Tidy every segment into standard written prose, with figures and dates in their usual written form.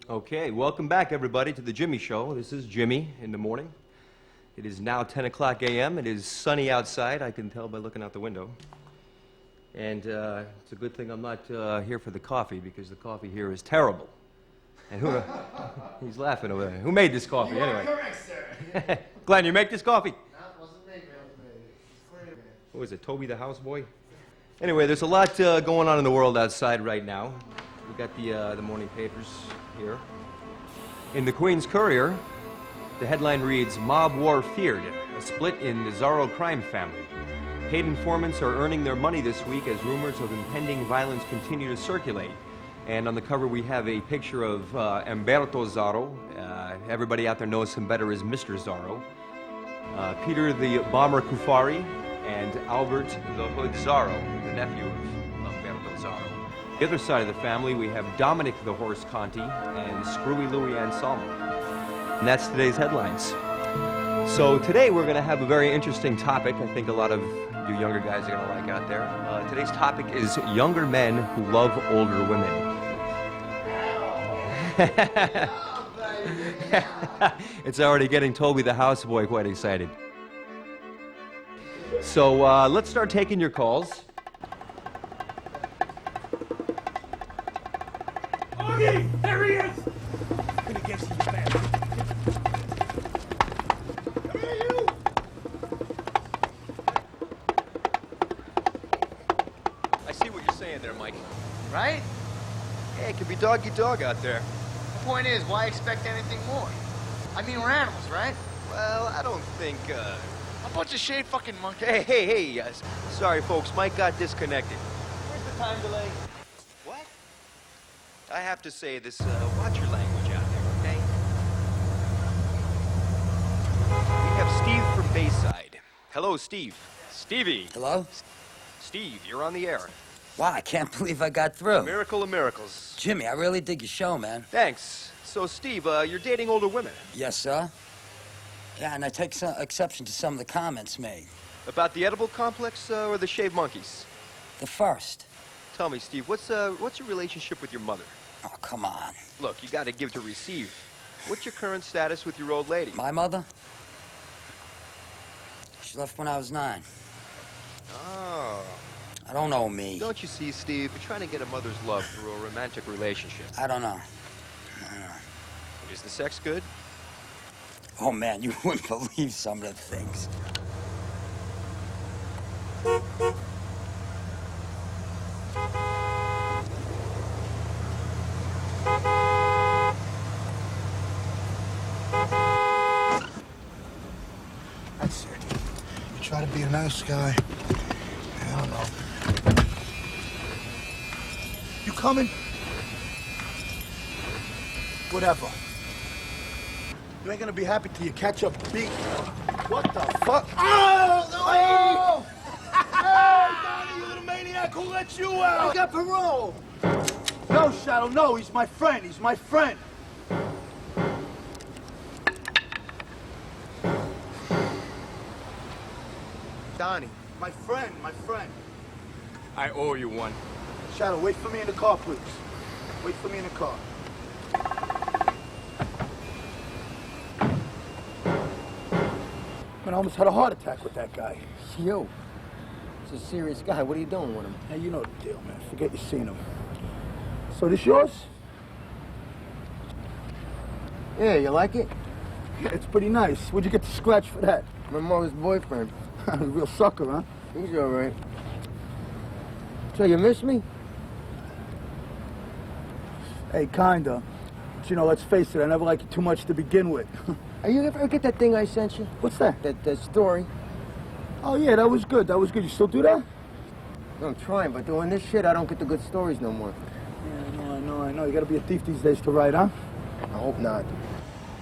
Okay, welcome back everybody to the Jimmy Show. This is Jimmy in the morning. It is now 10 o'clock a.m. It is sunny outside, I can tell by looking out the window. And it's a good thing I'm not here for the coffee, because the coffee here is terrible. And who, he's laughing over there. Who made this coffee anyway? Correct, sir. Glenn, you make this coffee? That wasn't me, man. What was it, Toby the houseboy? Anyway, there's a lot going on in the world outside right now. We got the morning papers here. In the Queen's Courier, the headline reads, "Mob war feared, a split in the Zorro crime family. Paid informants are earning their money this week as rumors of impending violence continue to circulate." And on the cover we have a picture of Umberto Zorro. Everybody out there knows him better as Mr. Zorro. Peter the Bomber Cuffari, and Albert the Hood Zorro, the nephew of Umberto Zorro. The other side of the family, we have Dominic the Horse Conti and Screwy Louie Anselmo. And that's today's headlines. So today we're going to have a very interesting topic. I think a lot of you younger guys are going to like out there. Today's topic is younger men who love older women. It's already getting Toby the houseboy quite excited. So let's start taking your calls. Augie! There he is! I'm gonna get some back. Come here, you! I see what you're saying there, Mike. Right? Hey, it could be doggy dog out there. The point is, why expect anything more? I mean, we're animals, right? Well, I don't think, A bunch of shaved fucking monkeys. Hey, sorry folks, Mike got disconnected. Where's the time delay? What? I have to say this, watch your language out there, okay? We have Steve from Bayside. Hello, Steve. Stevie. Hello? Steve, you're on the air. Wow, I can't believe I got through. Miracle of miracles. Jimmy, I really dig your show, man. Thanks. So, Steve, you're dating older women. Yes, sir. Yeah, and I take some exception to some of the comments made. About the edible complex, or the shaved monkeys? The first. Tell me, Steve, what's your relationship with your mother? Oh, come on. Look, you gotta give to receive. What's your current status with your old lady? My mother? She left when I was 9. Oh. I don't know me. Don't you see, Steve? You're trying to get a mother's love through a romantic relationship. I don't know. Is the sex good? Oh, man, you wouldn't believe some of the things. That's it. You try to be a nice guy. I don't know. You coming? Whatever. You ain't gonna be happy till you catch a beat. What the fuck? Oh! Oh! Hey, Donnie, you little maniac, who let you out? I got parole. No, Shadow, no, he's my friend. He's my friend. Donnie. My friend, my friend. I owe you one. Shadow, wait for me in the car, please. Wait for me in the car. Man, I almost had a heart attack with that guy. Yo, it's a serious guy. What are you doing with him? Hey, you know the deal, man. Forget you seen him. So this yours? Yeah, you like it? Yeah, it's pretty nice. Where'd you get the scratch for that? My mother's boyfriend. A real sucker, huh? He's all right. So you miss me? Hey, kinda. But you know, let's face it, I never liked you too much to begin with. Are you ever get that thing I sent you? What's that? That story? Oh, yeah, that was good. That was good. You still do that? I'm trying, but doing this shit, I don't get the good stories no more. Yeah, I know. You gotta be a thief these days to write, huh? I hope not.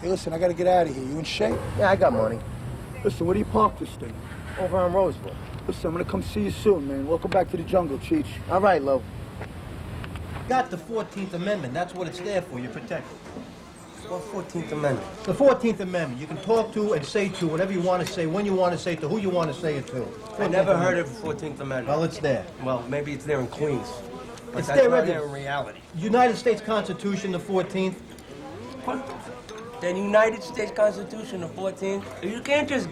Hey, listen, I gotta get out of here. You in shape? Yeah, I got money. Listen, where do you park this thing? Over on Roseville. Listen, I'm gonna come see you soon, man. Welcome back to the jungle, Cheech. All right, Lo. Got the 14th Amendment. That's what it's there for. You're protected. What 14th Amendment? The 14th Amendment. You can talk to and say to whatever you want to say, when you want to say it to, who you want to say it to. I never heard of the 14th Amendment. Well, it's there. Well, maybe it's there in Queens. But It's that's there not everywhere. there in reality. United States Constitution, the 14th. The United States Constitution, the 14th. You can't just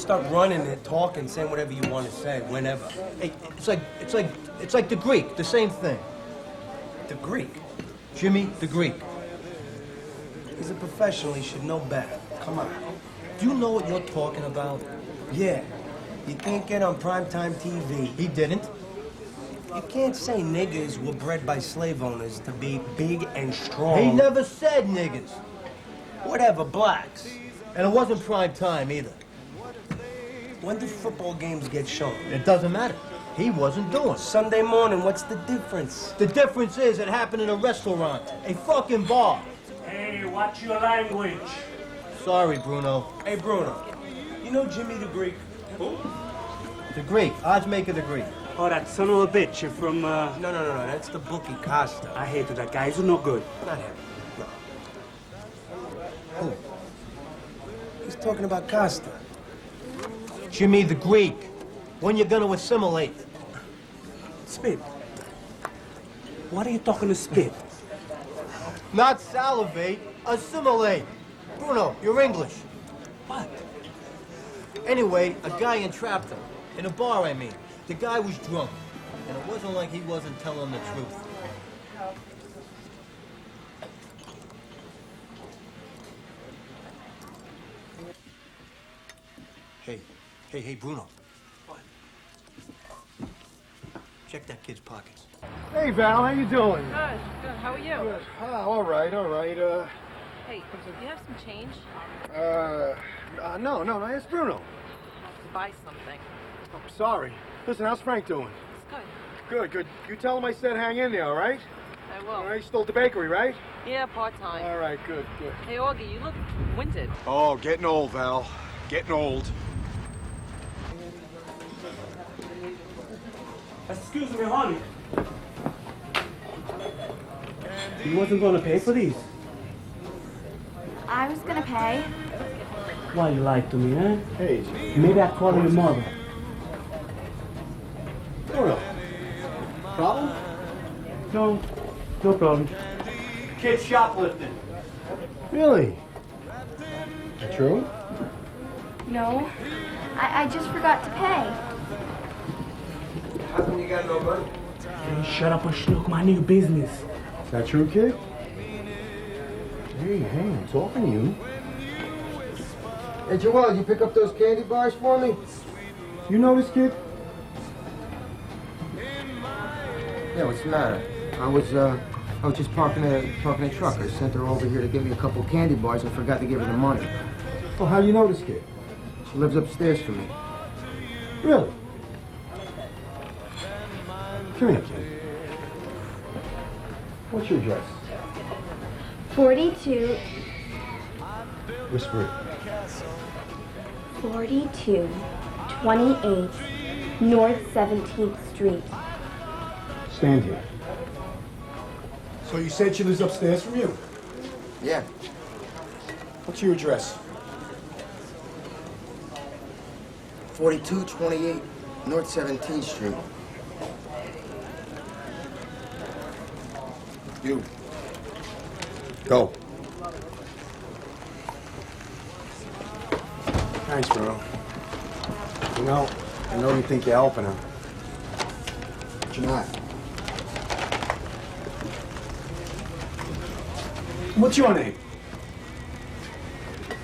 start running and talking, saying whatever you want to say, whenever. Hey, it's like the Greek, the same thing. The Greek. Jimmy, the Greek. He's a professional. He should know better. Come on. Do you know what you're talking about? Yeah. You can't get on primetime TV. He didn't. You can't say niggers were bred by slave owners to be big and strong. He never said niggers. Whatever, blacks. And it wasn't prime time either. When do football games get shown? It doesn't matter. He wasn't doing. Sunday morning, what's the difference? The difference is it happened in a restaurant, a fucking bar. Hey, watch your language. Sorry, Bruno. Hey, Bruno, you know Jimmy the Greek? Who? The Greek. Oddsmaker the Greek. Oh, that son of a bitch. You're from, No, that's the bookie Costa. I hated that guy. He's no good. Not him. No. Who? He's talking about Costa. Jimmy the Greek. When you gonna assimilate? Spit. What are you talking to Spit? Not salivate, assimilate. Bruno, you're English. What? Anyway, a guy entrapped him. In a bar, I mean. The guy was drunk. And it wasn't like he wasn't telling the truth. Hey, Bruno. What? Check that kid's pockets. Hey, Val, how you doing? Good. How are you? Good. All right. Hey, do you have some change? No, it's Bruno. To buy something. I'm sorry. Listen, how's Frank doing? It's good. Good. You tell him I said hang in there, all right? I will. All right, still at the bakery, right? Yeah, part-time. All right, good. Hey, Augie, you look winded. Oh, getting old, Val. Getting old. Excuse me, honey. You wasn't gonna pay for these? I was gonna pay. Why you lied to me, eh? Hey. Maybe I call your mother. Bruno. Problem? No problem. Kid shoplifting. Really? True? No, I just forgot to pay. How come you got no money? Hey, shut up and snook my new business. Is that true, kid? Hey, I'm talking to you. Hey, Joel, you pick up those candy bars for me? You know this kid? Yeah, what's the matter? I was just parking a truck. I sent her over here to give me a couple candy bars and forgot to give her the money. Well, how do you know this kid? She lives upstairs from me. Really? Come here, kid. What's your address? 42. Whisper it. 4228 North 17th Street. Stand here. So you said she lives upstairs from you? Yeah. What's your address? 4228 North 17th Street. You. Go. Thanks, bro. You know, I know you think you're helping him, but you're not. What's your name?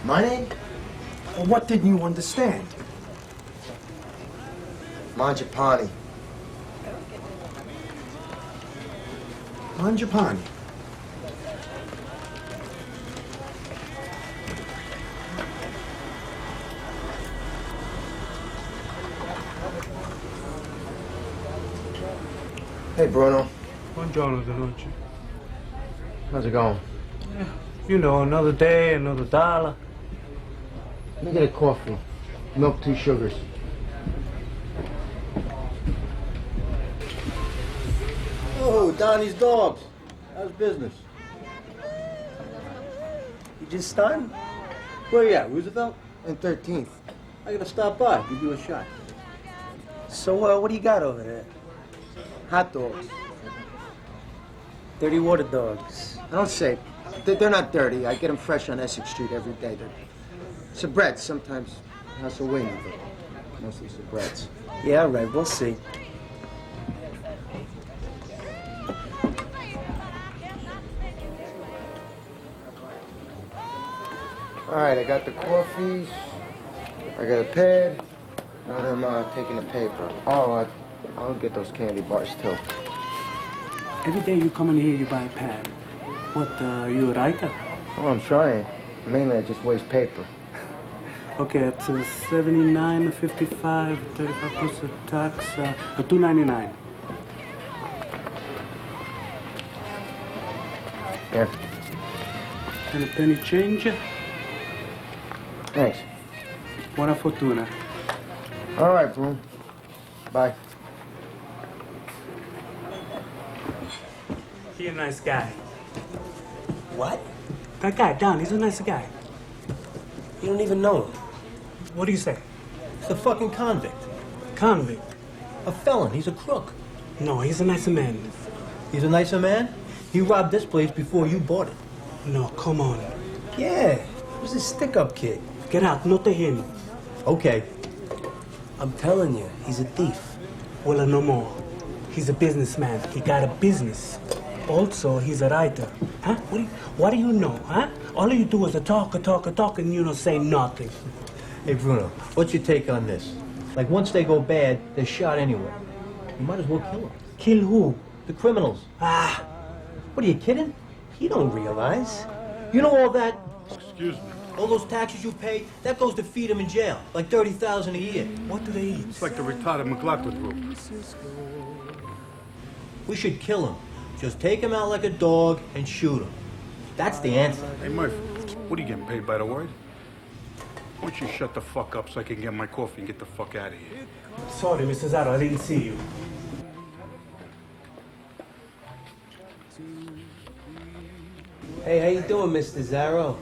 My name? Well, what didn't you understand? Manjapani. Manjapani. Hey, Bruno. Buongiorno, Denucci. How's it going? You know, another day, another dollar. Let me get a coffee. Milk, 2 sugars. Oh, Donnie's dogs. How's business? You just stunned? Where you at, Roosevelt? And 13th. I gotta stop by, give you a shot. So, what do you got over there? Hot dogs. Dirty water dogs. I don't say. They're not dirty. I get them fresh on Essex Street every day. They're soubrettes, sometimes House of Wing, but mostly soubrettes. Yeah, all right, we'll see. All right, I got the coffees. I got a pad. Now I'm taking the paper. Oh, I'll get those candy bars, too. Every day you come in here, you buy a pad. What, you a writer? Oh, I'm trying. Mainly, I just waste paper. Okay, it's 79, 55, 35 plus the tax, $2.99. Yeah. And a penny change. Thanks. Buona fortuna. All right, Broom. Bye. He's a nice guy. What? That guy, Don, he's a nice guy. You don't even know him. What do you say? He's a fucking convict. Convict? A felon. He's a crook. No, he's a nice man. He's a nicer man? He robbed this place before you bought it. No, come on. Yeah, he was a stick-up kid. Get out, not to him. Okay. I'm telling you, he's a thief. Well, no more. He's a businessman. He got a business. Also, he's a writer. Huh? What do you know, huh? All you do is talk, and you don't say nothing. Hey, Bruno, what's your take on this? Like, once they go bad, they're shot anyway. You might as well kill them. Kill who? The criminals. Ah. What, are you kidding? You don't realize. You know all that... Excuse me. All those taxes you pay, that goes to feed them in jail. Like $30,000 a year. What do they eat? It's like the retarded McLaughlin group. We should kill him. Just take him out like a dog and shoot him. That's the answer. Hey, Murphy, what are you getting paid by the word? Why don't you shut the fuck up so I can get my coffee and get the fuck out of here? Sorry, Mr. Zaro, I didn't see you. Hey, how you doing, Mr. Zaro?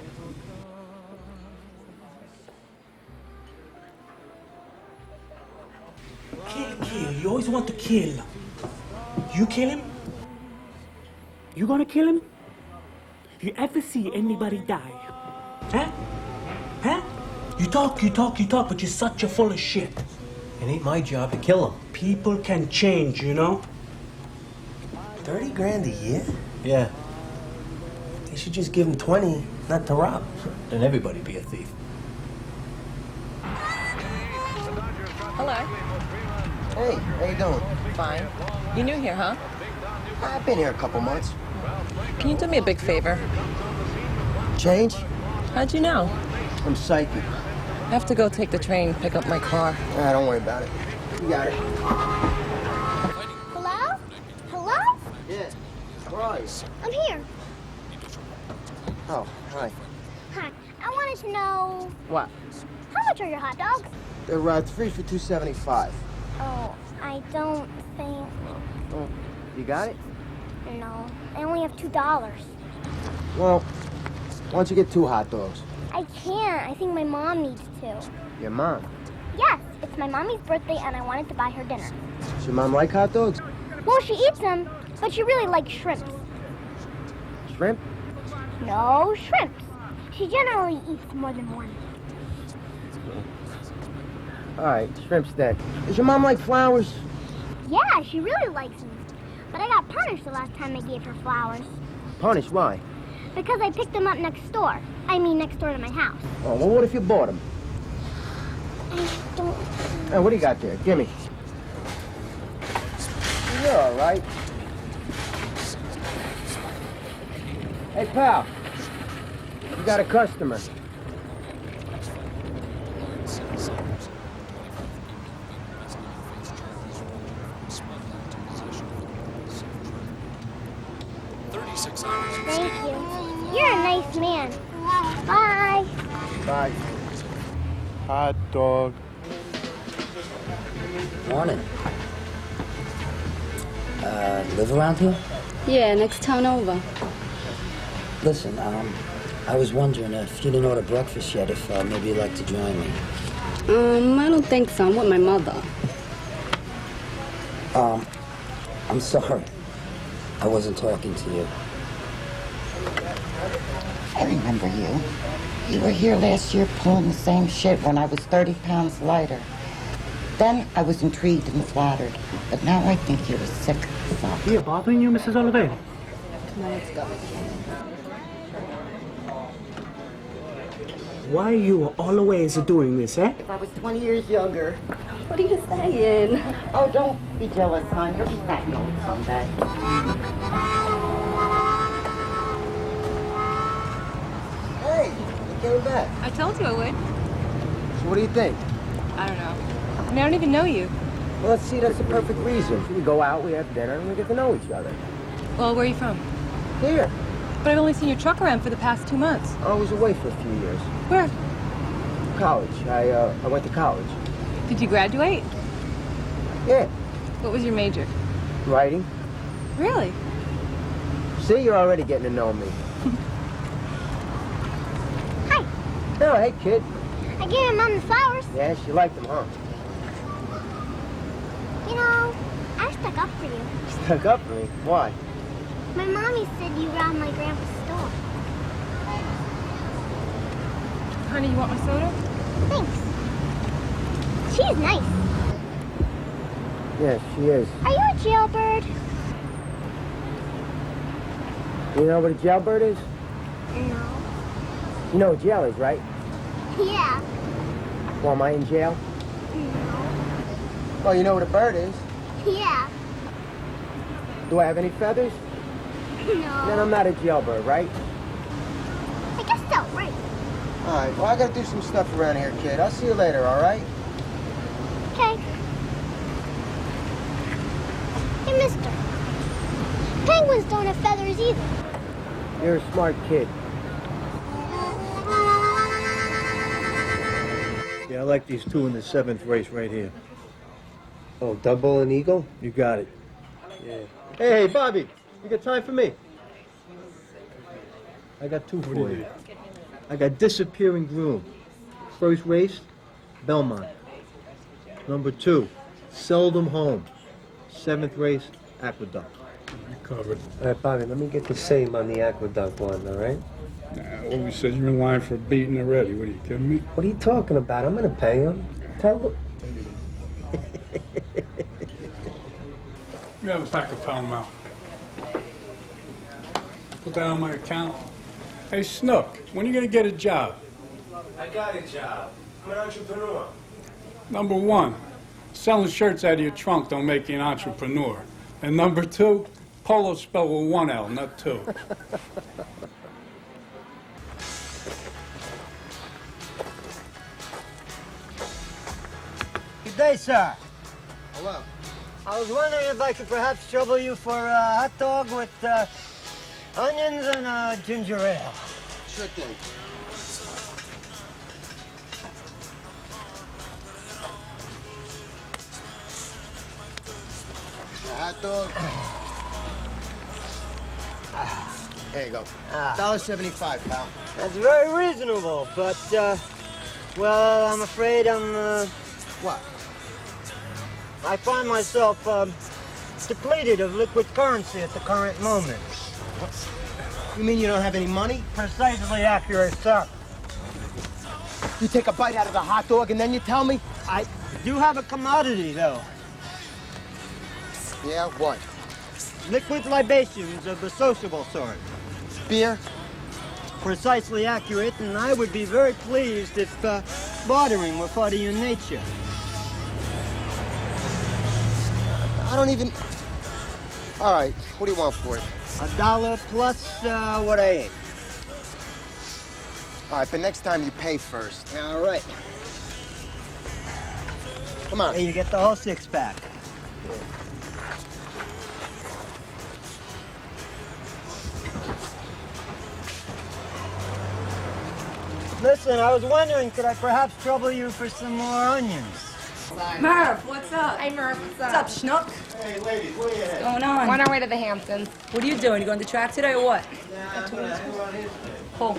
Kill. You always want to kill. You kill him? You gonna kill him? You ever see anybody die? Huh? Huh? You talk, but you're such a full of shit. It ain't my job to kill him. People can change, you know? 30 grand a year? Yeah. They should just give him 20, not to rob. Then everybody be a thief. Hello. Hey, how you doing? Fine. You new here, huh? I've been here a couple months. Can you do me a big favor? Change? How'd you know? I'm psychic. I have to go take the train, pick up my car. Don't worry about it. You got it. Hello? Hello? Yeah. Where are you? I'm here. Oh, hi. Hi. I wanted to know, What? how much are your hot dogs? They're 3 for $2.75. Oh, I don't think... Oh, you got it? No, I only have $2. Well, why don't you get 2 hot dogs? I can't. I think my mom needs to. Your mom? Yes, it's my mommy's birthday and I wanted to buy her dinner. Does your mom like hot dogs? Well, she eats them, but she really likes shrimps. Shrimp? No, shrimps. She generally eats more than one. All right, shrimp's dead. Does your mom like flowers? Yeah, she really likes them. But I got punished the last time I gave her flowers. Punished? Why? Because I picked them up next door. I mean, next door to my house. Oh, well, what if you bought them? I don't... Hey, what do you got there? Gimme. You're all right. Hey, pal. You got a customer. Thank you. You're a nice man. Bye. Bye. Hot dog. Morning. Live around here? Yeah, next town over. Listen, I was wondering if you didn't order breakfast yet, if maybe you'd like to join me. I don't think so. I'm with my mother. I'm sorry. I wasn't talking to you. I remember you. You were here last year pulling the same shit when I was 30 pounds lighter. Then I was intrigued and flattered, but now I think you're a sick fuck. Are you bothering you, Mrs. Oliveira? Come on, let's go. Why are you always doing this, eh? If I was 20 years younger. What are you saying? Oh, don't be jealous, hon. You'll be fat and old someday. Hey, you came back. I told you I would. So what do you think? I don't know. I mean, I don't even know you. Well, let's see, that's the perfect reason. We go out, we have dinner, and we get to know each other. Well, where are you from? Here. But I've only seen your truck around for the past 2 months. I was away for a few years. Where? College. I went to college. Did you graduate? Yeah. What was your major? Writing. Really? See, you're already getting to know me. Hi. Oh, hey, kid. I gave my mom the flowers. Yeah, she liked them, huh? You know, I stuck up for you. Stuck up for me? Why? My mommy said you robbed my grandpa's store. Honey, you want my soda? Thanks. She's nice. Yeah, she is. Are you a jailbird? You know what a jailbird is? No. You know what jail is, right? Yeah. Well, am I in jail? No. Well, you know what a bird is. Yeah. Do I have any feathers? No. Then I'm not a jailbird, right? I guess so, right. All right, well, I gotta do some stuff around here, kid. I'll see you later, all right? Okay. Hey, mister. Penguins don't have feathers either. You're a smart kid. Yeah, I like these two in the 7th race right here. Oh, double and eagle? You got it. Yeah. Hey, Bobby, you got time for me? I got two for you. I got Disappearing Groom. First race, Belmont. Number 2, Seldom Home. 7th race, Aqueduct. Covered. All right, Bobby, let me get the same on the Aqueduct one, all right? Always said you're in line for a beating already. What are you kidding me? What are you talking about? I'm gonna pay him. Tell him. You have a pack of Pall Mall. Put that on my account. Hey, Snook, when are you gonna get a job? I got a job. I'm an entrepreneur. Number 1, selling shirts out of your trunk don't make you an entrepreneur. And number 2, polo spelled with 1 L, not 2. Good day, sir. Hello. I was wondering if I could perhaps trouble you for a hot dog with onions and ginger ale. Sure thing. A hot dog. There you go. $1.75, pal. That's very reasonable, but, well, I'm afraid What? I find myself depleted of liquid currency at the current moment. You mean you don't have any money? Precisely accurate, sir. You take a bite out of the hot dog and then you tell me? I do have a commodity, though. Yeah, what? Liquid libations of the sociable sort. Beer? Precisely accurate, and I would be very pleased if bartering were part of your nature. I don't even... All right, what do you want for it? $1 plus what I ate. All right, but next time you pay first. All right. Come on. Hey, you get the whole 6-pack. Listen, I was wondering, could I perhaps trouble you for some more onions? Murph, what's up? Hey, Murph, what's up? What's up, Schnook? Hey, ladies, where you at? Going on? We're on our way to the Hamptons. What are you doing? You going to the track today or what? Cool.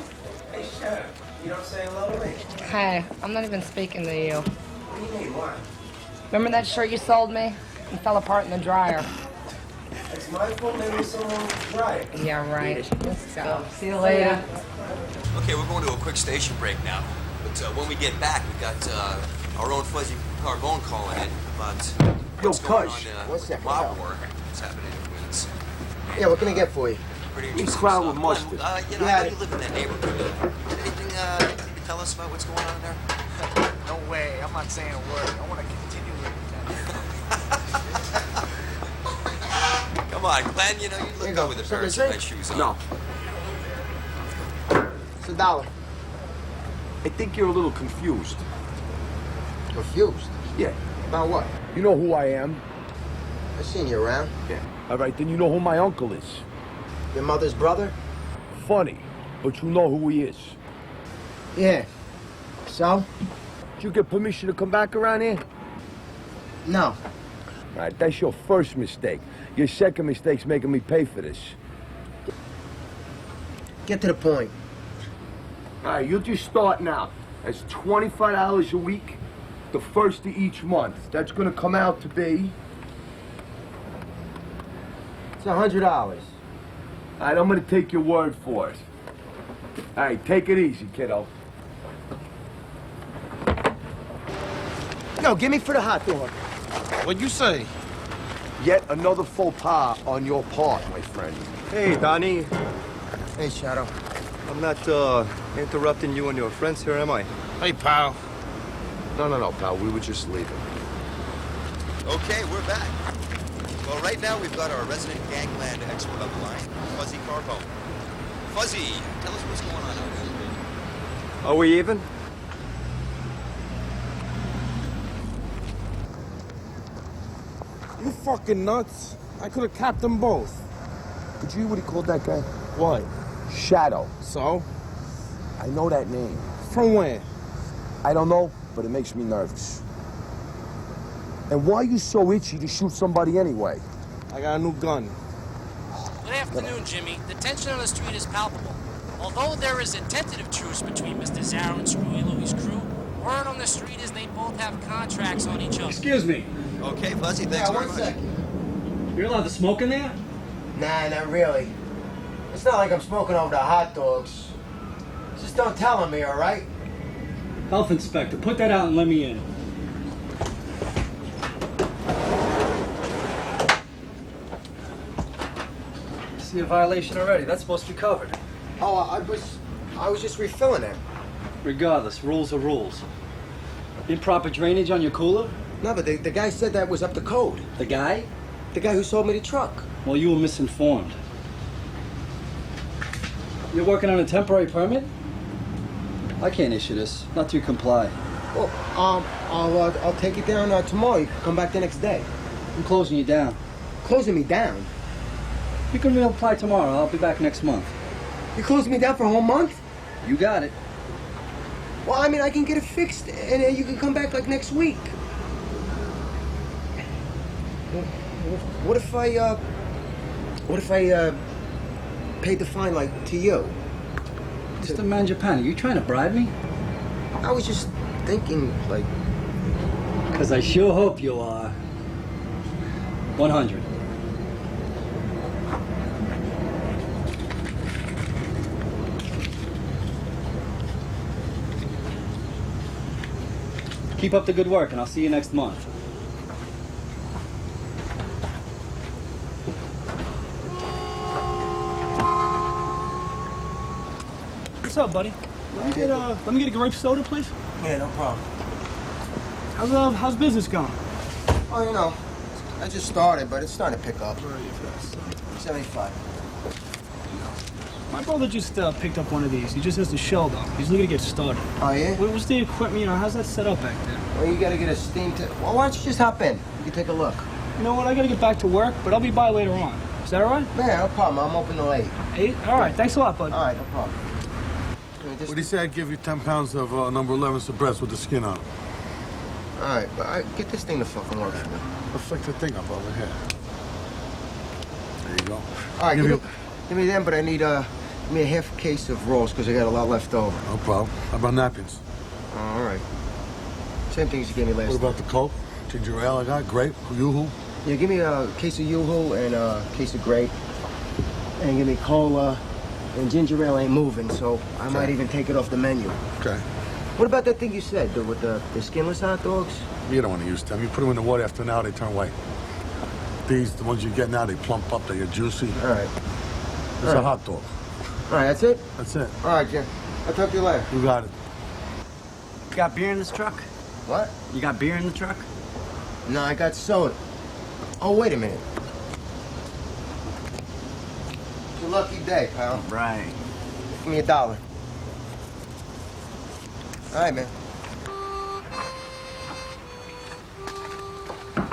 Hey, shut up. You don't say hello to me. Hey, I'm not even speaking to you. What do you mean, what? Remember that shirt you sold me? It fell apart in the dryer. That's my fault. Maybe someone was right. Yeah, right. Let's go. See you later. Okay, we're going to a quick station break now. But when we get back, we got our own Fuzzy Carbone calling in about what's going on What's that? mob war that's happening in Queens. Yeah, what can I get for you? Pretty interesting Kraut stuff. and Mustard. You know, I know you live in that neighborhood. Anything you can tell us about what's going on there? No way. I'm not saying a word. I want to continue living that. Come on, Glenn, you know, you look good with a pair of cement shoes on. No. It's $1. I think you're a little confused. Confused? Yeah. About what? You know who I am? I seen you around. Yeah. All right, then you know who my uncle is. Your mother's brother? Funny, but you know who he is. Yeah. So? Did you get permission to come back around here? No. All right, that's your first mistake. Your second mistake's making me pay for this. Get to the point. All right, you'll just start now. That's $25 a week, the first of each month. That's gonna come out to be... It's $100. All right, I'm gonna take your word for it. All right, take it easy, kiddo. No, give me for the hot dog. What'd you say? Yet another faux pas on your part, my friend. Hey, Donnie. Hey, Shadow. I'm not interrupting you and your friends here, am I? Hey, pal. No, pal. We were just leaving. Okay, we're back. Well, right now we've got our resident gangland expert on the line, Fuzzy Carbone. Fuzzy, tell us what's going on out here. Are we even? You fucking nuts. I could have capped them both. Did you hear what he called that guy? What? Shadow. So? I know that name. From where? I don't know, but it makes me nervous. And why are you so itchy to shoot somebody anyway? I got a new gun. Good afternoon, Jimmy. The tension on the street is palpable. Although there is a tentative truce between Mr. Zarrow and Screwy Louie's crew, word on the street is they both have contracts on each other. Excuse me. Okay, Fuzzy, thanks very much. Second. You're allowed to smoke in there? Nah, not really. It's not like I'm smoking over the hot dogs. Just don't tell on me, all right? Health inspector, put that out and let me in. See a violation already. That's supposed to be covered. Oh, I was just refilling it. Regardless, rules are rules. Improper drainage on your cooler? No, but the guy said that was up to code. The guy? The guy who sold me the truck. Well, you were misinformed. You're working on a temporary permit? I can't issue this. Not to comply. Well, I'll take it down tomorrow. You can come back the next day. I'm closing you down. Closing me down? You can reapply tomorrow. I'll be back next month. You closing me down for a whole month? You got it. Well, I mean, I can get it fixed, and then you can come back like next week. What if I paid the fine, like, to you? Mr. Mangiapane, you trying to bribe me? I was just thinking, like... Because I sure hope you are. 100. Keep up the good work, and I'll see you next month. What's up, buddy? Let me get a grape soda, please. Yeah, no problem. How's business going? Oh, you know, I just started, but it's starting to pick up. 75. My brother just picked up one of these. He just has the shell, though. He's looking to get started. Oh, yeah? What's the equipment? You know, how's that set up back there? Well, you gotta get a steam to... Well, why don't you just hop in? You can take a look. You know what? I gotta get back to work, but I'll be by later on. Is that all right? Yeah, no problem. I'm open till 8. 8? All right. Thanks a lot, bud. All right, no problem. What do you say I'd give you 10 pounds of number 11 breast with the skin on? All right, but get this thing to fucking work for me. Let's fix the thing up over here. There you go. All right, give me them, but I need give me a half case of rolls because I got a lot left over. No problem. How about napkins? All right. Same things you gave me last What about the Coke? Ginger ale I got? Grape? Yoo-hoo? Yeah, give me a case of Yoo-Hoo and a case of grape. And give me cola. And ginger ale ain't moving, so I might even take it off the menu. Okay. What about that thing you said, with the skinless hot dogs? You don't want to use them. You put them in the water after an hour, they turn white. These, the ones you get now, they plump up, they get juicy. All right. It's a hot dog. All right, that's it? That's it. All right, Jim. I'll talk to you later. You got it. You got beer in this truck? What? You got beer in the truck? No, I got soda. Oh, wait a minute. It's a lucky day, pal. Right. Give me $1. All right, man.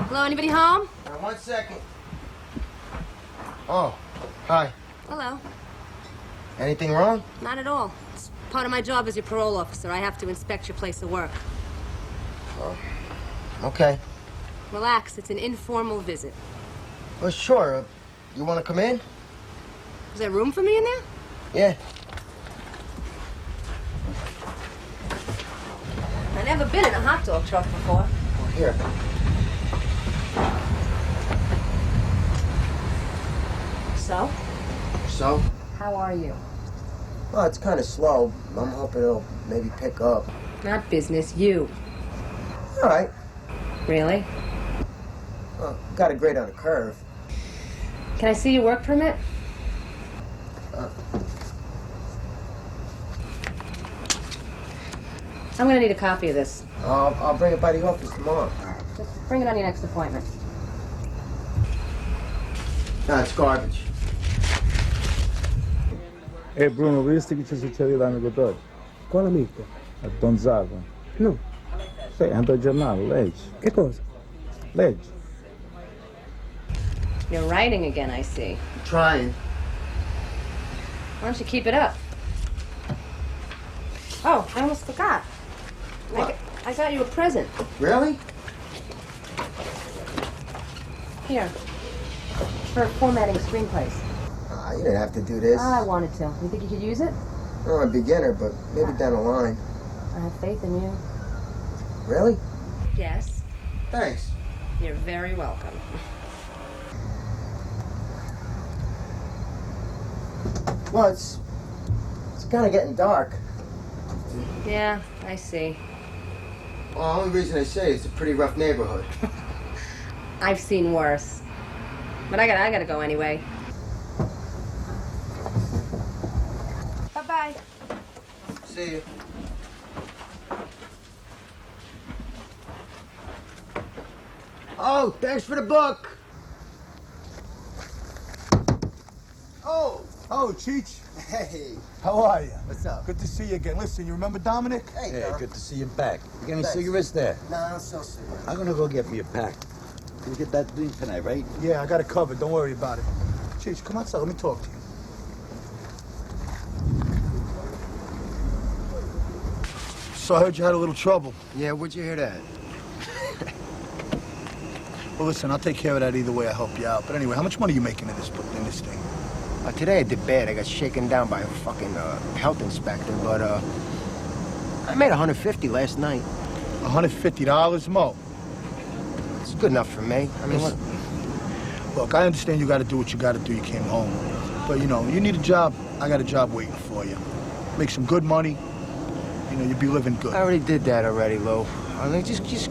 Hello, anybody home? 1 second. Oh, hi. Hello. Anything wrong? Not at all. It's part of my job as your parole officer. I have to inspect your place of work. Oh, okay. Relax, it's an informal visit. Well, sure. You want to come in? Is there room for me in there? Yeah. I've never been in a hot dog truck before. Well, here. So? So? How are you? Well, it's kind of slow. I'm hoping it'll maybe pick up. Not business, you. All right. Really? Well, got a grade on a curve. Can I see your work permit? I'm gonna need a copy of this. I'll bring it by the office tomorrow. Just bring it on your next appointment. No, it's garbage. Bruno, visti che ci succedeva amico tuo? Quale amico? A Gonzago. No. Sì, andò al giornale, leggi. Che cosa? Leggi. You're writing again, I see. I'm trying. Why don't you keep it up? Oh, I almost forgot. I got you a present. Really? Here. For formatting screenplays. You didn't have to do this. I wanted to. You think you could use it? I'm a beginner, but maybe down the line. I have faith in you. Really? Yes. Thanks. You're very welcome. Well, it's kind of getting dark. Yeah, I see. Well, the only reason I say it's a pretty rough neighborhood. I've seen worse. But I gotta go anyway. Bye-bye. See you. Oh, thanks for the book. Oh, Cheech. Hey. How are you? What's up? Good to see you again. Listen, you remember Dominic? Hey, Yeah, Dom. good to see you back. You got any Thanks. cigarettes there? No, I don't sell cigarettes. I'm gonna go get me a pack. You get that thing tonight, right? Yeah, I got it covered. Don't worry about it. Cheech, come outside. Let me talk to you. So I heard you had a little trouble. Yeah, where'd you hear that? Well, listen, I'll take care of that either way. I help you out. But anyway, how much money are you making in this thing? Today I did bad. I got shaken down by a fucking health inspector, but I made $150 last night. $150, Mo? It's good enough for me. I mean, Look, I understand you got to do what you got to do. You came home. But, you know, you need a job. I got a job waiting for you. Make some good money. You know, you'll be living good. I already did that already, Lou. I mean, just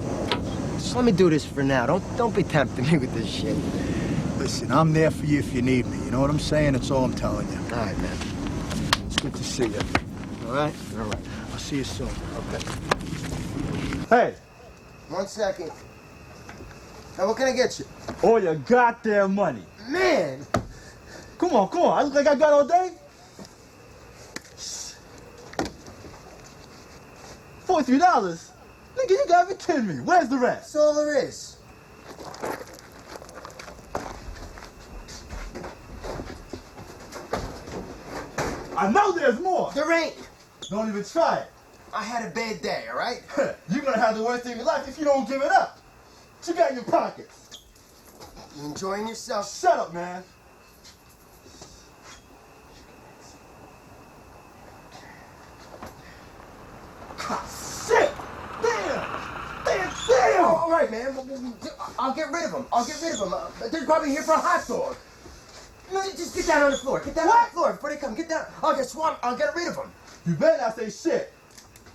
let me do this for now. Don't be tempting me with this shit. Listen, I'm there for you if you need me. You know what I'm saying? That's all I'm telling you. All right, man. It's good to see you. All right? All right. I'll see you soon. Okay. Hey. 1 second. Now, what can I get you? All your goddamn money. Man! Come on. I look like I got all day? $43? Nigga, you gotta be kidding me. Where's the rest? That's all there is. I know there's more. There ain't. Don't even try it. I had a bad day, all right? You're gonna have the worst day of your life if you don't give it up. What you got in your pockets? You enjoying yourself? Shut up, man. Shit! Damn! All right, man. I'll get rid of him. They're probably here for a hot dog. No, just get down on the floor. Get down on the floor before they come. Get down. I'll get swamped. I'll get rid of them. You better not say shit,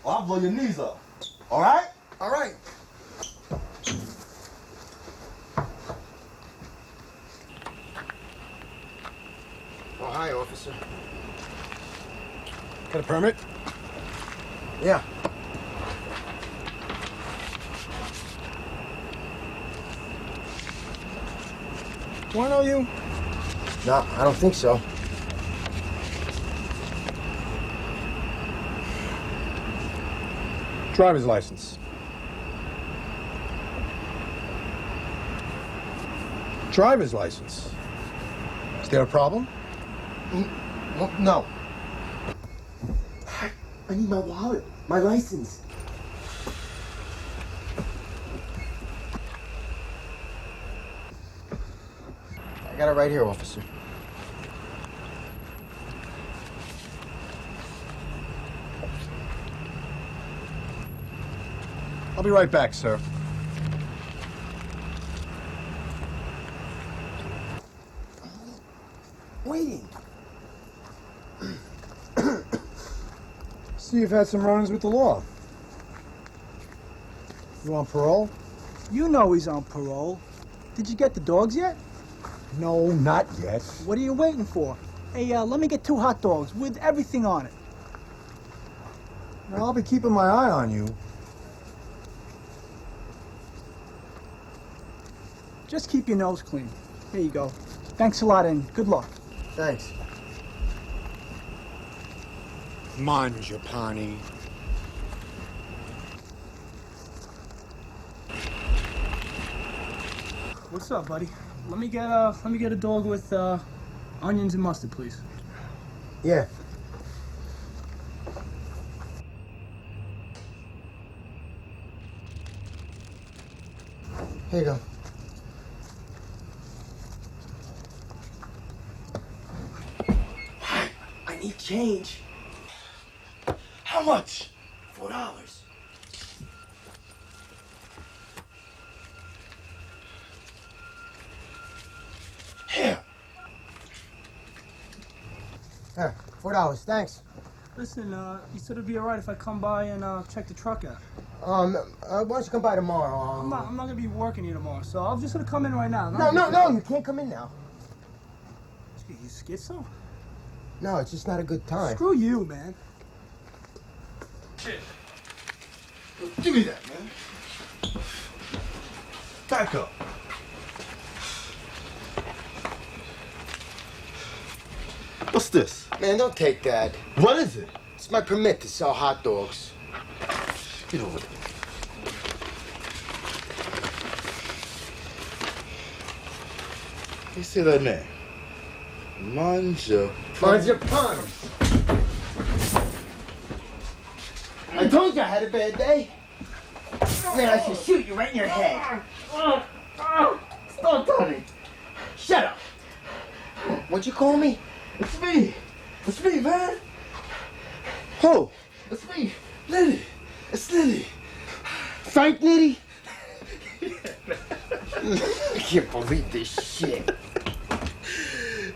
or I'll blow your knees off. All right? All right. Oh, hi, officer. Got a permit? Yeah. Do I know you? No, I don't think so. Driver's license. Driver's license. Is there a problem? No. I need my wallet, my license. I got it right here, officer. I'll be right back, sir. Waiting. See, you've had some run-ins with the law. You on parole? You know he's on parole. Did you get the dogs yet? No, not yet. What are you waiting for? Hey, let me get 2 hot dogs with everything on it. Now, I'll be keeping my eye on you. Just keep your nose clean. Here you go. Thanks a lot and good luck. Thanks. Mangiapane. What's up, buddy? Let me get a dog with onions and mustard, please. Yeah. Here you go. I need change. How much? $4. Here. Here, $4, thanks. Listen, you said it'd be all right if I come by and check the truck out. Why don't you come by tomorrow? I'm not gonna be working here tomorrow, so I'm just gonna come in right now. No, you can't come in now. You schizo? No, it's just not a good time. Screw you, man. Shit. Give me that, man. Back up. What's this? Man, don't take that. What is it? It's my permit to sell hot dogs. Get over there. You say that name? Mangiapane. I told you I had a bad day. Man, I should shoot you right in your head. Stop, Tully. Shut up. What'd you call me? It's me. It's me, man. Who? It's me. Liddy. It's Liddy. Frank Nitty? I can't believe this shit.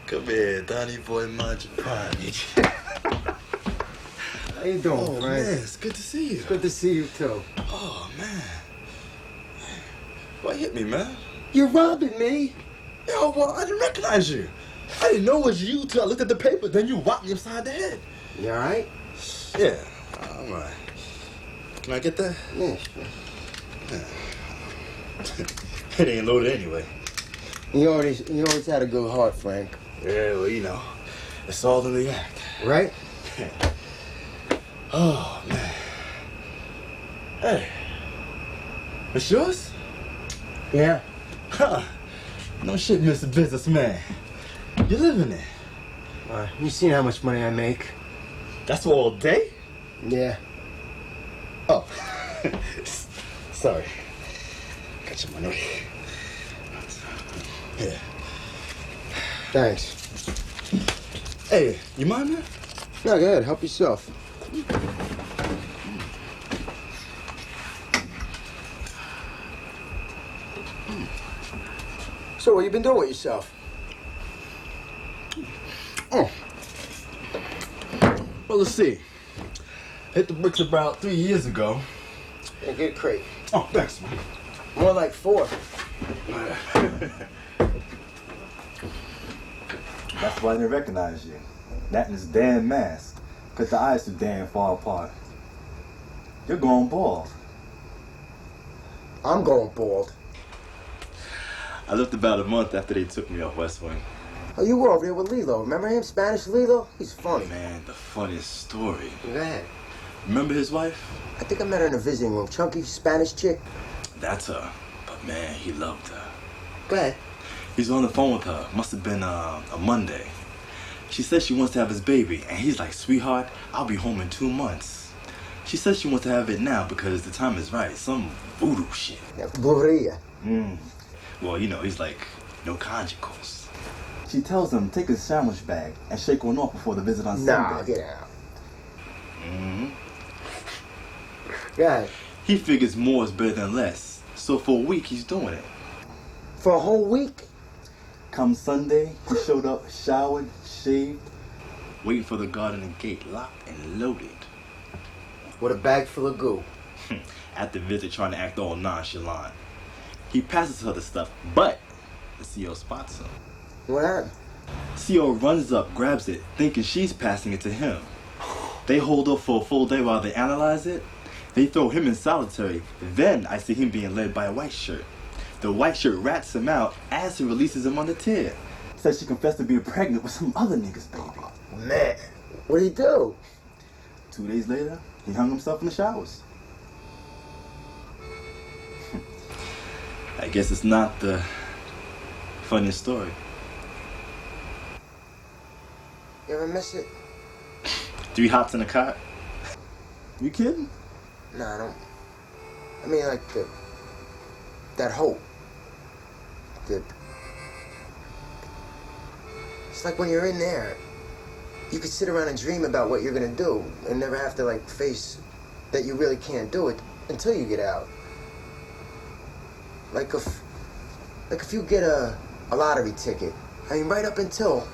Come here, Donnie boy Mangiapane. How you doing, Oh, Frank? man, it's good to see you. It's good to see you, too. Oh, man. Why hit me, man? You're robbing me. Yo, well, I didn't recognize you. I didn't know it was you till I looked at the paper, then you whacked me upside the head. You all right? Yeah, all right. Can I get that? Yeah. It ain't loaded anyway. You always had a good heart, Frank. Yeah, well, you know, it's all in the act. Right? Oh, man. Hey, it's yours? Yeah. Huh. No shit, Mr. Businessman. You live in it. You seen how much money I make? That's all day? Yeah. Oh. Sorry. Got your money. Yeah. Thanks. Hey, you mind, man? No, go ahead. Help yourself. So what you been doing with yourself? Oh. Well, let's see. Hit the bricks about 3 years ago. Yeah, get a crate. Oh, thanks, man. More like 4. That's why I didn't recognize you. That and this damn mask. Cause the eyes too damn far apart. You're going bald. I'm going bald. I left about a month after they took me off West Wing. Oh, you were over there with Lilo. Remember him? Spanish Lilo? He's funny. Man, the funniest story. Go ahead. Remember his wife? I think I met her in a visiting room. Chunky Spanish chick. That's her. But man, he loved her. Go ahead. He's on the phone with her. Must have been a Monday. She says she wants to have his baby, and he's like, sweetheart, I'll be home in 2 months. She says she wants to have it now because the time is right. Some voodoo shit. Yeah, brujeria. Well, you know, he's like, no conjugals. She tells him take his sandwich bag and shake one off before the visit on Nah, Sunday. get out. Go ahead. He figures more is better than less. So for a week, he's doing it. For a whole week? Come Sunday, he showed up showered, shaved. Waiting for the garden gate locked and loaded. With a bag full of goo. At the visit, trying to act all nonchalant. He passes her the stuff, but the CO spots him. What happened? CO runs up, grabs it, thinking she's passing it to him. They hold up for a full day while they analyze it. They throw him in solitary. Then I see him being led by a white shirt. The white shirt rats him out as he releases him on the tier. Says she confessed to being pregnant with some other nigga's baby. Man, what'd he do? 2 days later, he hung himself in the showers. I guess it's not the funniest story. You ever miss it? 3 hots in a cot? You kidding? Nah, I don't. I mean, like, that hope. It's like when you're in there, you could sit around and dream about what you're gonna do and never have to, like, face that you really can't do it until you get out. Like if you get a lottery ticket, I mean, right up until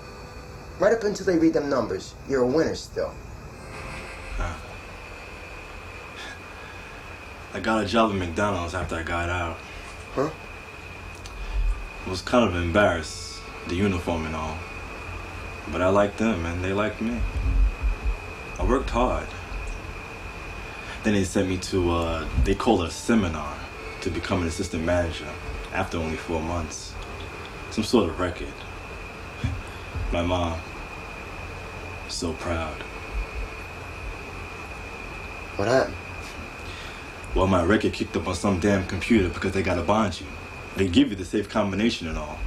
they read them numbers, you're a winner still. I got a job at McDonald's after I got out. Huh? I was kind of embarrassed, the uniform and all. But I liked them and they liked me. I worked hard. Then they sent me to, they call it a seminar to become an assistant manager after only 4 months. Some sort of record. My mom, so proud. What happened? Well, my record kicked up on some damn computer because they gotta bond you. They give you the safe combination and all.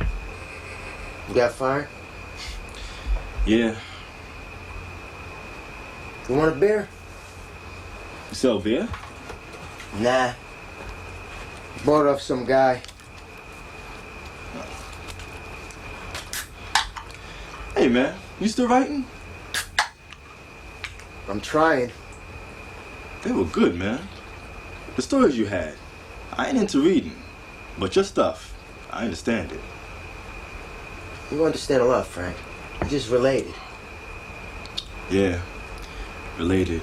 You got fired? Yeah. You want a beer? You sell beer? Nah. Bought off some guy. Hey, man, you still writing? I'm trying. They were good, man. The stories you had. I ain't into reading, but your stuff, I understand it. You understand a lot, Frank. You're just related. Yeah, related.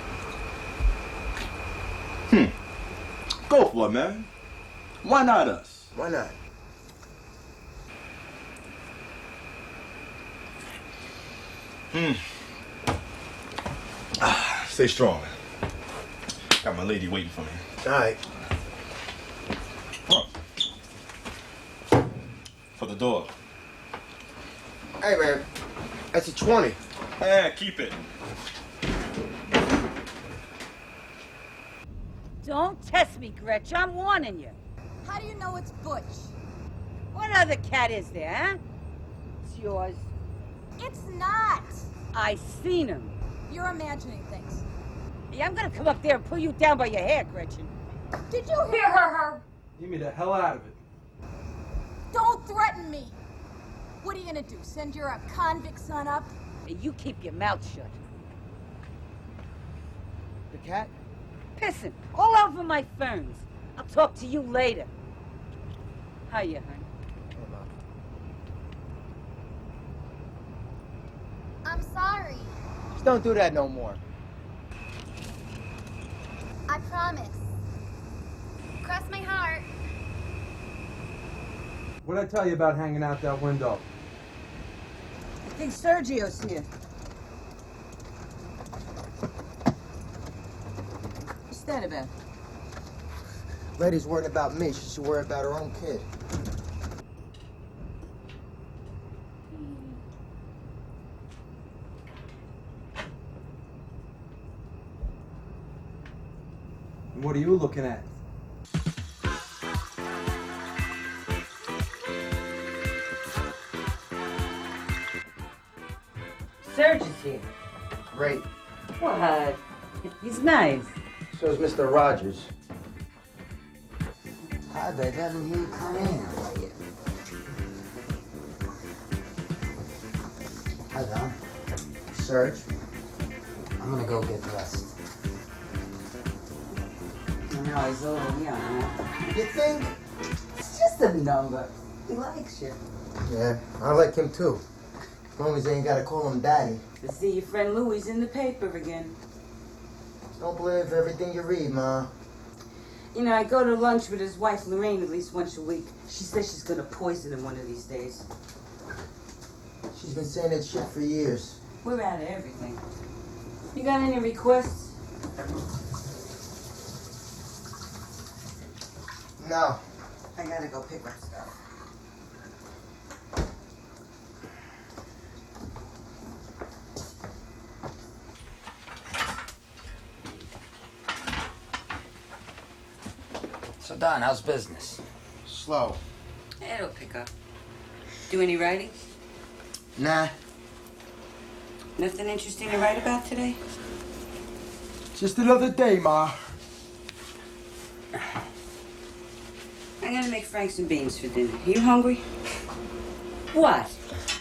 Go for it, man. Why not us? Why not? Stay strong. Got my lady waiting for me. All right. For the door. Hey, man. That's a 20. Yeah, keep it. Don't test me, Gretch. I'm warning you. How do you know it's Butch? What other cat is there, huh? It's yours. It's not. I seen him. You're imagining things. Yeah, I'm gonna come up there and pull you down by your hair, Gretchen. Did you hear her? Get me the hell out of it. Don't threaten me. What are you gonna do? Send your convict son up? Hey, you keep your mouth shut. The cat? Pissing all over my ferns. I'll talk to you later. Hiya, honey. Just don't do that no more. I promise. Cross my heart. What'd I tell you about hanging out that window? I think Sergio's here. What's that about? Lady's worried about me. She should worry about her own kid. What are you looking at? Serge is here. Great. What? He's nice. So's Mr. Rogers. Hi, baby. I didn't hear you come in. Hi, Don. Serge? I'm gonna go get dressed. No, he's a little young, huh? You think? It's just a number. He likes you. Yeah, I like him too. As long as they ain't gotta call him daddy. To see your friend Louie's in the paper again. Don't believe everything you read, Ma. You know, I go to lunch with his wife Lorraine at least once a week. She says she's gonna poison him one of these days. She's been saying that shit for years. We're out of everything. You got any requests? No. I gotta go pick up stuff. So, Don, how's business? Slow. It'll pick up. Do any writing? Nah. Nothing interesting to write about today? Just another day, Ma. I'm gonna make Frank some beans for dinner. You hungry? What?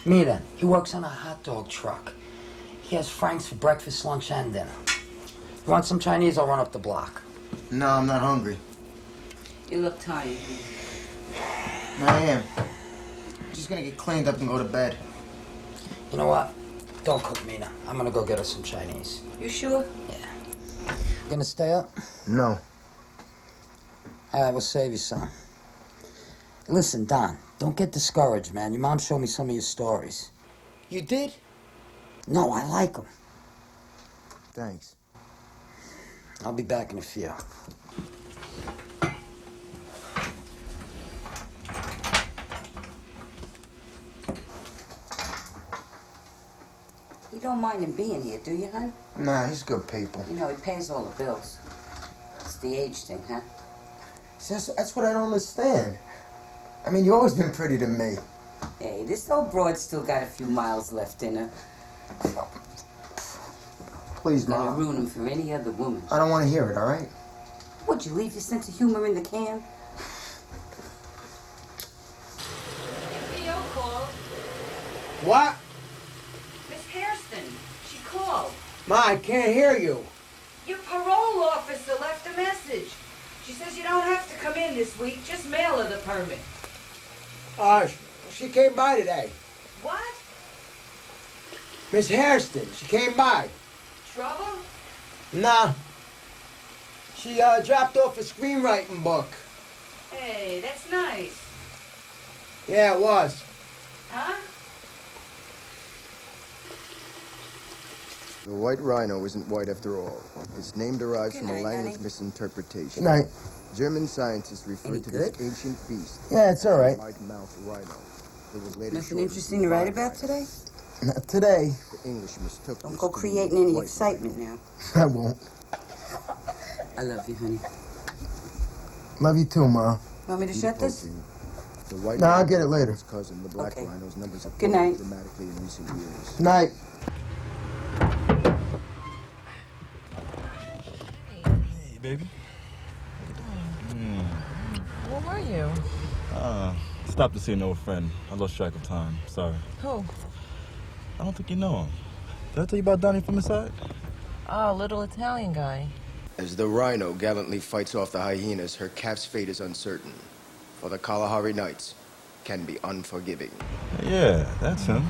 Me then. He works on a hot dog truck. He has Frank's for breakfast, lunch, and dinner. You want some Chinese? I'll run up the block. No, I'm not hungry. You look tired. I am. I'm just gonna get cleaned up and go to bed. You know what? Don't cook, Mina. I'm gonna go get her some Chinese. You sure? Yeah. Gonna stay up? No. All right, we'll save you some. Listen, Don, don't get discouraged, man. Your mom showed me some of your stories. You did? No, I like them. Thanks. I'll be back in a few. You don't mind him being here, do you, hon? Nah, he's good people. You know, he pays all the bills. It's the age thing, huh? See, that's what I don't understand. I mean, you've always been pretty to me. Hey, this old broad's still got a few miles left in her. Please, Gonna Mom. ruin him for any other woman. I don't want to hear it, all right? Would you leave your sense of humor in the can? Theo called. What? Miss Hairston. She called. Ma, I can't hear you. Your parole officer left a message. She says you don't have to come in this week. Just mail her the permit. She came by today. What? Miss Hairston, she came by. Trouble? Nah. She dropped off a screenwriting book. Hey, that's nice. Yeah, it was. Huh? The white rhino isn't white after all. Its name derives from a language Good misinterpretation. night. German scientists refer to this ancient beast Yeah, it's all right. as the white-mouthed rhino. It was later Nothing shortened interesting to write about today? Not today. The English mistook Don't this go to be creating any white excitement now. I won't. I love you, honey. Love you too, Ma. Want me to shut this? The white No, I'll rhino get it later. and its cousin, the black Okay. rhino's numbers have Good fallen night. dramatically in recent years. Night. Hey, baby. Where were you? Stopped to see an old friend. I lost track of time. Sorry. Who? I don't think you know him. Did I tell you about Donnie from inside? Oh, little Italian guy. As the rhino gallantly fights off the hyenas, her calf's fate is uncertain. For the Kalahari Knights can be unforgiving. Yeah, that's him.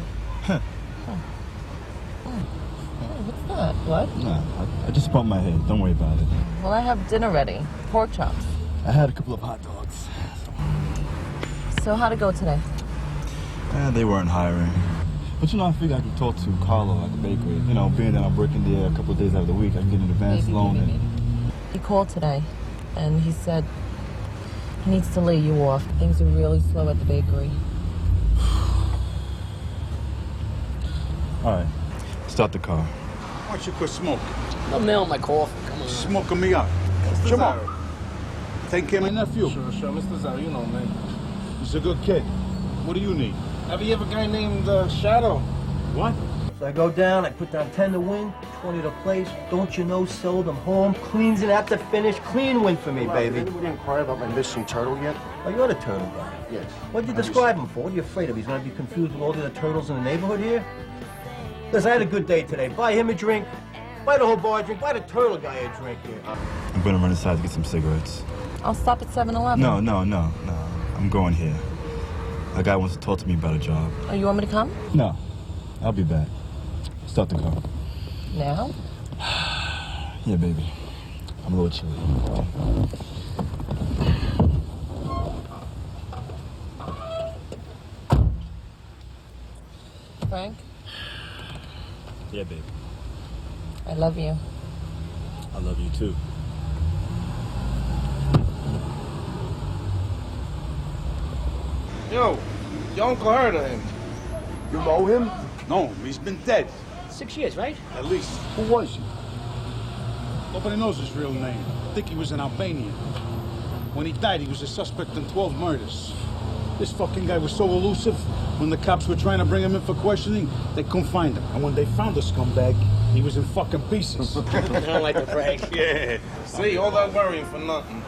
What's that? What? Nah, I just bumped my head. Don't worry about it. Well, I have dinner ready. Pork chops. I had a couple of hot dogs. So how'd it go today? They weren't hiring. But you know, I figured I could talk to Carlo at the bakery. You know, being that I'm working there a couple of days out of the week, I can get an advance loan. He called today, and he said he needs to lay you off. Things are really slow at the bakery. All right, start the car. Why don't you quit smoking? Don't nail my coffee. Come on. Smoking me up. Come on. Take care of my nephew. Sure, Mr. Zara, you know, man. He's a good kid. What do you need? Ever you have a guy named Shadow? What? So I go down, I put down 10 to win, 20 to place. Don't you know, seldom home, cleans it at the finish. Clean win for me, baby. Did anybody inquire about my missing turtle yet? Oh, you're the turtle guy. Yes. What did you describe him for? What are you afraid of? He's going to be confused with all the other turtles in the neighborhood here? Listen, I had a good day today. Buy him a drink, buy the whole bar a drink, buy the turtle guy a drink here. I'm gonna run inside to get some cigarettes. I'll stop at 7-Eleven. No. I'm going here. A guy wants to talk to me about a job. Oh, you want me to come? No, I'll be back. Start the car. Now? Yeah, baby. I'm a little chilly. Frank? Yeah, baby. I love you. I love you too. Yo, your uncle heard of him. You know him? No, he's been dead. 6 years, right? At least. Who was he? Nobody knows his real name. I think he was an Albanian. When he died, he was a suspect in 12 murders. This fucking guy was so elusive, when the cops were trying to bring him in for questioning, they couldn't find him. And when they found the scumbag, he was in fucking pieces. I don't like the Frank. Yeah. See, all that worrying for nothing.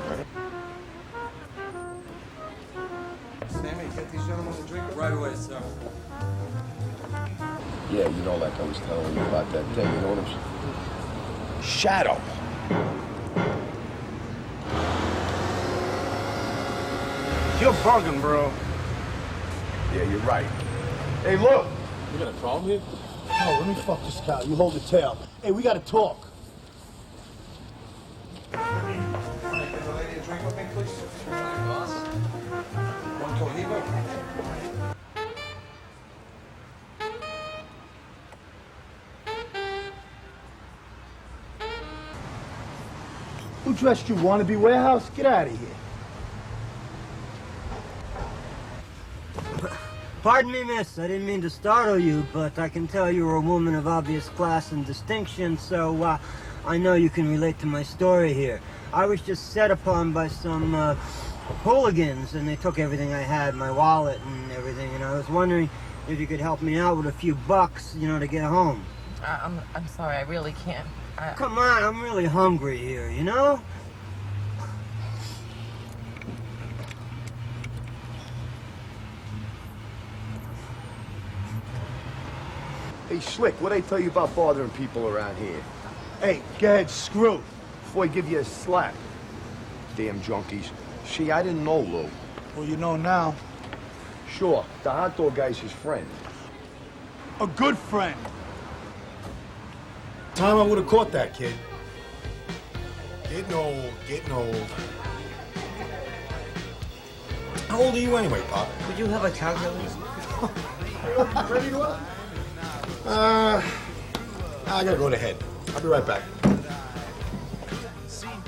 Sammy, get these gentlemen a drink? Right away, sir. Yeah, you know, like I was telling you about that thing, you know what I'm... Shadow. You're bugging, bro. Yeah, you're right. Hey, look! You got a problem here? Oh, let me fuck this cow. You hold the tail. Hey, we gotta talk. Can the lady a drink with me, please? Boss. One Cohiba? Who dressed you, wannabe warehouse? Get out of here. Pardon me, miss. I didn't mean to startle you, but I can tell you're a woman of obvious class and distinction, so I know you can relate to my story here. I was just set upon by some hooligans, and they took everything I had, my wallet and everything, and I was wondering if you could help me out with a few bucks, you know, to get home. I'm sorry, I really can't. Come on, I'm really hungry here, you know? Hey, Slick, what I tell you about bothering people around here? Hey, go ahead, screw. Before I give you a slap. Damn junkies. See, I didn't know Lou. Well, you know now. Sure, the hot dog guy's his friend. A good friend. Time I would have caught that kid. Getting old. How old are you anyway, Pop? Would you have a calculator? Ready to up? I gotta go to head. I'll be right back.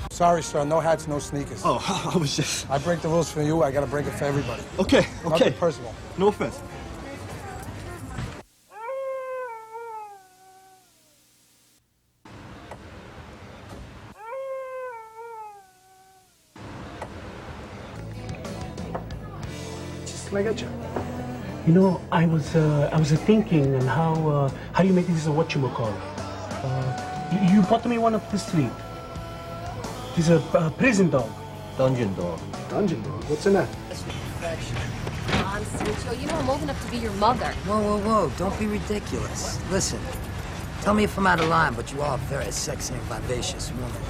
Sorry, sir. No hats, no sneakers. Oh, I was just... I break the rules for you. I gotta break it for everybody. Okay. Nothing personal. No offense. Can I get you? You know, I was thinking on how do you make this a whatchamacallit? You bought me one up the street. He's a prison dog. Dungeon dog. Dungeon dog? What's in that? Come on, Sergio, you know I'm old enough to be your mother. Whoa. Don't be ridiculous. Listen, tell me if I'm out of line, but you are a very sexy and vivacious woman.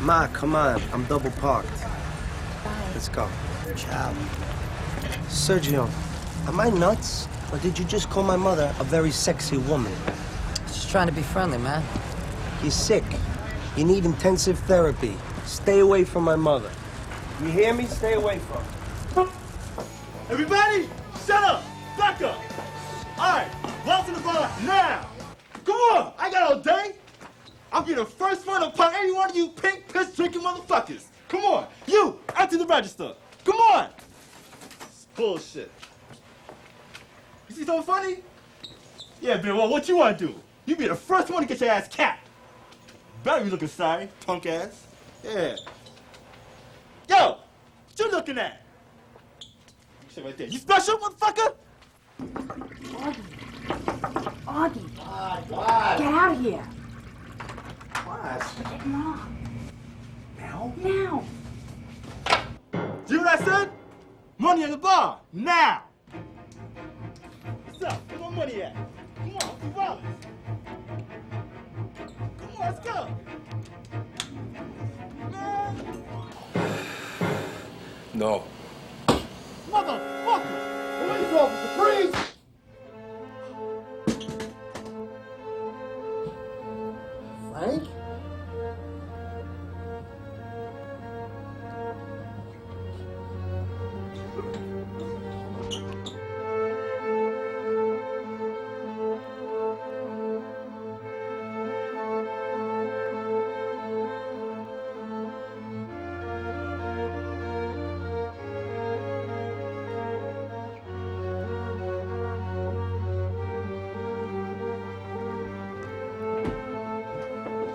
Ma, come on. I'm double parked. Let's go. Ciao. Sergio, am I nuts? Or did you just call my mother a very sexy woman? Just trying to be friendly, man. He's sick. You need intensive therapy. Stay away from my mother. You hear me? Stay away from her. Everybody, shut up! Back up! Alright, walk to the bar now! Come on! I got all day! I'll be the first one to pop any one of you pink piss drinking motherfuckers! Come on! You! Out to the register! Come on! It's bullshit. You see something funny? Yeah, man, well, what you want to do? You be the first one to get your ass capped. Better be looking sorry, punk ass. Yeah. Yo! What you looking at? Shit right there. You special, motherfucker? Augie. What? Get out of here. What? Get him off. Now? Now. See what I said? Money in the bar. Now. What's up? Where my money at? Come on, $2. Come on, let's go. No. Motherfucker! Police officer, freeze! Frank?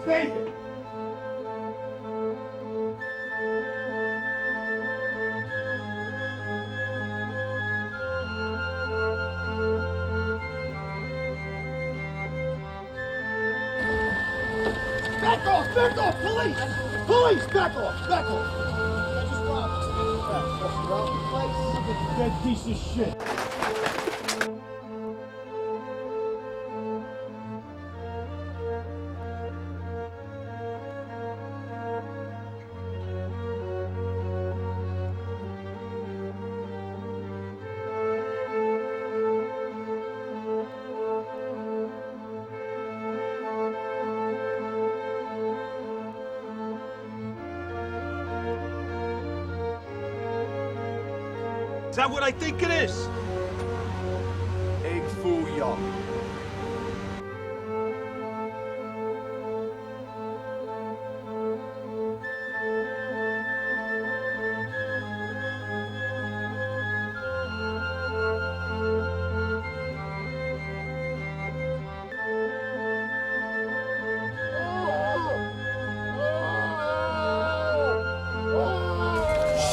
Take it! Back off, police! Police, back off, back off! I just robbed the place. Dead piece of shit. Is that what I think it is? Egg Fultcher.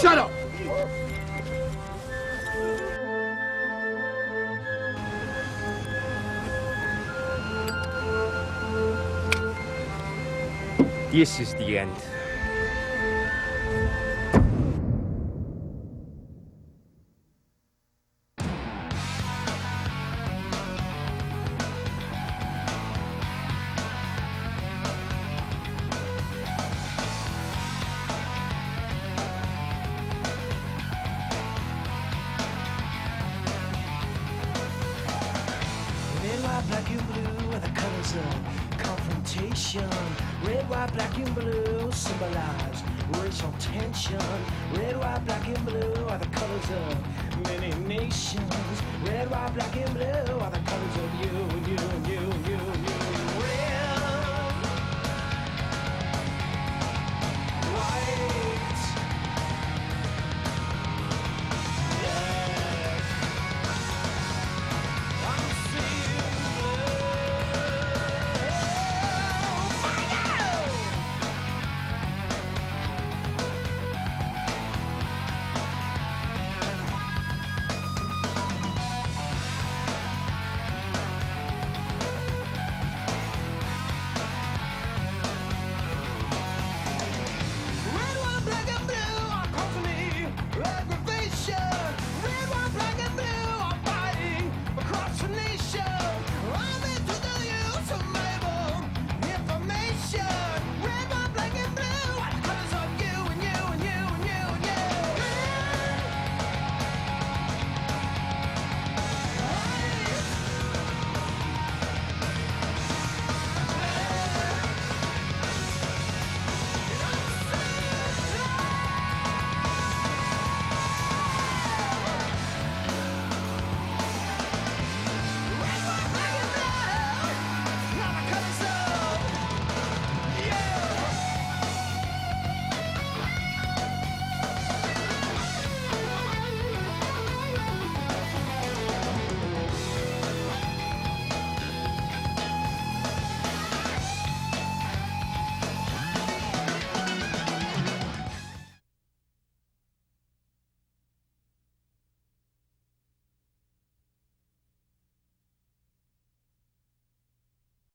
Shut up! This is the end. Red, white, black, and blue are the colors of confrontation. Red, white, black, and blue symbolize racial tension. Red, white, black, and blue are the colors of many nations. Red, white, black, and blue are the colors of you, you, and you.